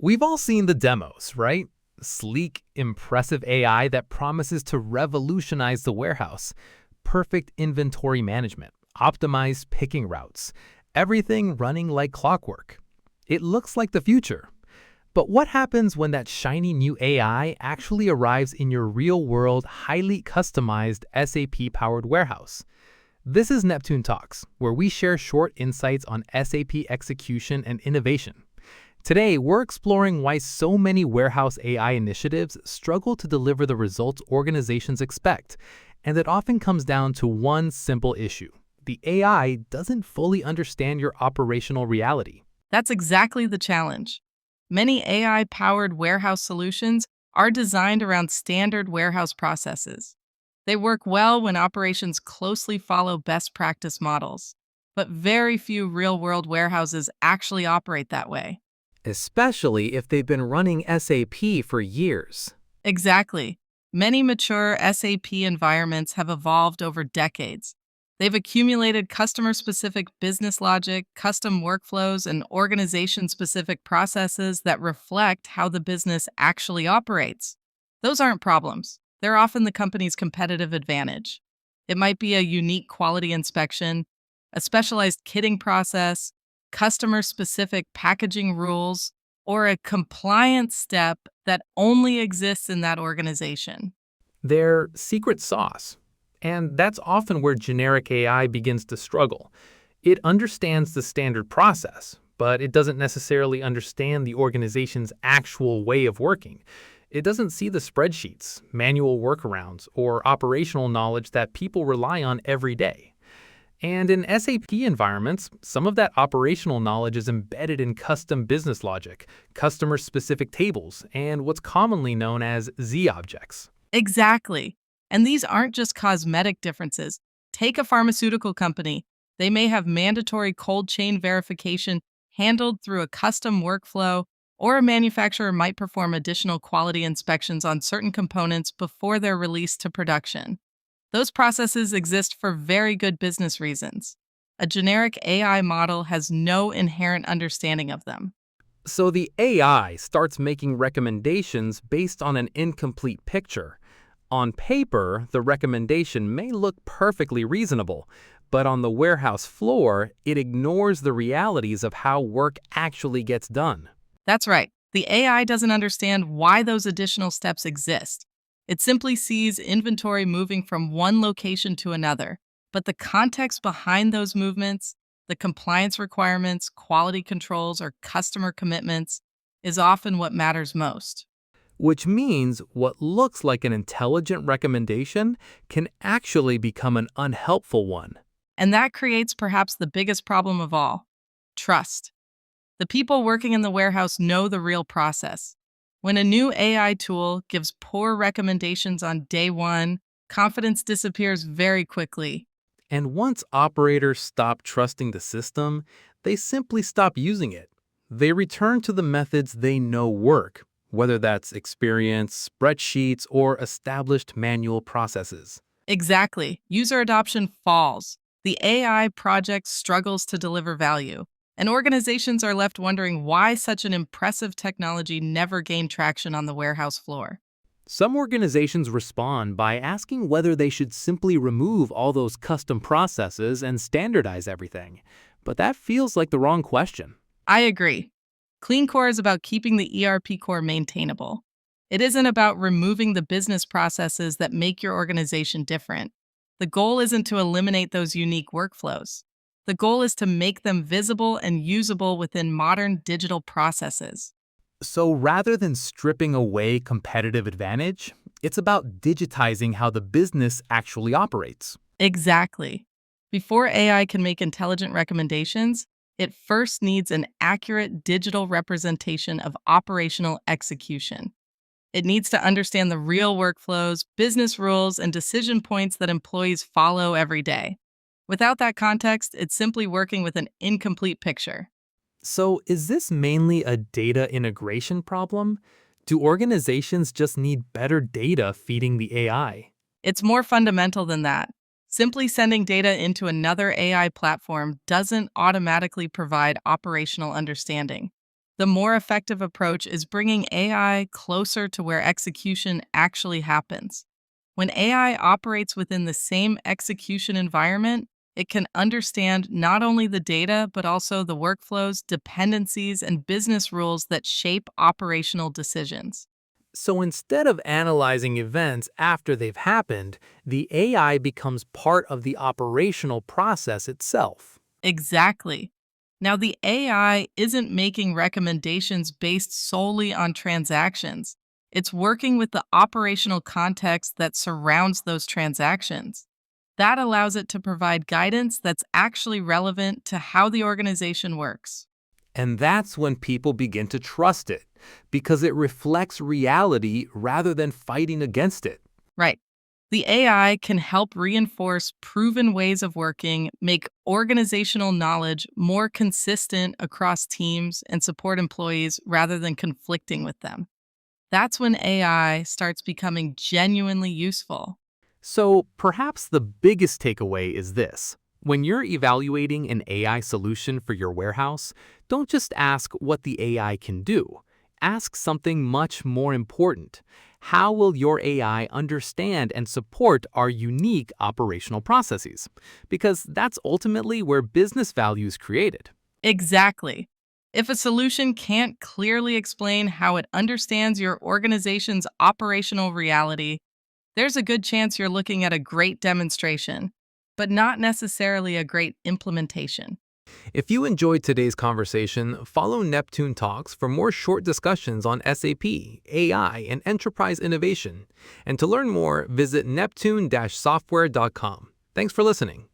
We've all seen the demos, right? Sleek, impressive AI that promises to revolutionize the warehouse. Perfect inventory management, optimized picking routes, everything running like clockwork. It looks like the future. But what happens when that shiny new AI actually arrives in your real-world, highly customized SAP-powered warehouse? This is Neptune Talks, where we share short insights on SAP execution and innovation. Today, we're exploring why so many warehouse AI initiatives struggle to deliver the results organizations expect, and it often comes down to one simple issue. The AI doesn't fully understand your operational reality. That's exactly the challenge. Many AI-powered warehouse solutions are designed around standard warehouse processes. They work well when operations closely follow best practice models, but very few real-world warehouses actually operate that way. Especially if they've been running SAP for years. Exactly. Many mature SAP environments have evolved over decades. They've accumulated customer-specific business logic, custom workflows, and organization-specific processes that reflect how the business actually operates. Those aren't problems. They're often the company's competitive advantage. It might be a unique quality inspection, a specialized kitting process, customer-specific packaging rules, or a compliance step that only exists in that organization. They're secret sauce. And that's often where generic AI begins to struggle. It understands the standard process, but it doesn't necessarily understand the organization's actual way of working. It doesn't see the spreadsheets, manual workarounds, or operational knowledge that people rely on every day. And in SAP environments, some of that operational knowledge is embedded in custom business logic, customer-specific tables, and what's commonly known as Z-objects. Exactly. And these aren't just cosmetic differences. Take a pharmaceutical company. They may have mandatory cold chain verification handled through a custom workflow, or a manufacturer might perform additional quality inspections on certain components before they're released to production. Those processes exist for very good business reasons. A generic AI model has no inherent understanding of them. So the AI starts making recommendations based on an incomplete picture. On paper, the recommendation may look perfectly reasonable, but on the warehouse floor, it ignores the realities of how work actually gets done. That's right. The AI doesn't understand why those additional steps exist. It simply sees inventory moving from one location to another. But the context behind those movements, the compliance requirements, quality controls, or customer commitments, is often what matters most. Which means what looks like an intelligent recommendation can actually become an unhelpful one. And that creates perhaps the biggest problem of all: trust. The people working in the warehouse know the real process. When a new AI tool gives poor recommendations on day one, confidence disappears very quickly. And once operators stop trusting the system, they simply stop using it. They return to the methods they know work, whether that's experience, spreadsheets, or established manual processes. Exactly. User adoption falls. The AI project struggles to deliver value, and organizations are left wondering why such an impressive technology never gained traction on the warehouse floor. Some organizations respond by asking whether they should simply remove all those custom processes and standardize everything. But that feels like the wrong question. I agree. Clean core is about keeping the ERP core maintainable. It isn't about removing the business processes that make your organization different. The goal isn't to eliminate those unique workflows. The goal is to make them visible and usable within modern digital processes. So rather than stripping away competitive advantage, it's about digitizing how the business actually operates. Exactly. Before AI can make intelligent recommendations, it first needs an accurate digital representation of operational execution. It needs to understand the real workflows, business rules, and decision points that employees follow every day. Without that context, it's simply working with an incomplete picture. So is this mainly a data integration problem? Do organizations just need better data feeding the AI? It's more fundamental than that. Simply sending data into another AI platform doesn't automatically provide operational understanding. The more effective approach is bringing AI closer to where execution actually happens. When AI operates within the same execution environment, it can understand not only the data, but also the workflows, dependencies, and business rules that shape operational decisions. So instead of analyzing events after they've happened, the AI becomes part of the operational process itself. Exactly. Now, the AI isn't making recommendations based solely on transactions. It's working with the operational context that surrounds those transactions. That allows it to provide guidance that's actually relevant to how the organization works. And that's when people begin to trust it, because it reflects reality rather than fighting against it. Right. The AI can help reinforce proven ways of working, make organizational knowledge more consistent across teams, and support employees rather than conflicting with them. That's when AI starts becoming genuinely useful. So perhaps the biggest takeaway is this. When you're evaluating an AI solution for your warehouse, don't just ask what the AI can do. Ask something much more important. How will your AI understand and support our unique operational processes? Because that's ultimately where business value is created. Exactly. If a solution can't clearly explain how it understands your organization's operational reality, there's a good chance you're looking at a great demonstration, but not necessarily a great implementation. If you enjoyed today's conversation, follow Neptune Talks for more short discussions on SAP, AI, and enterprise innovation. And to learn more, visit neptune-software.com. Thanks for listening.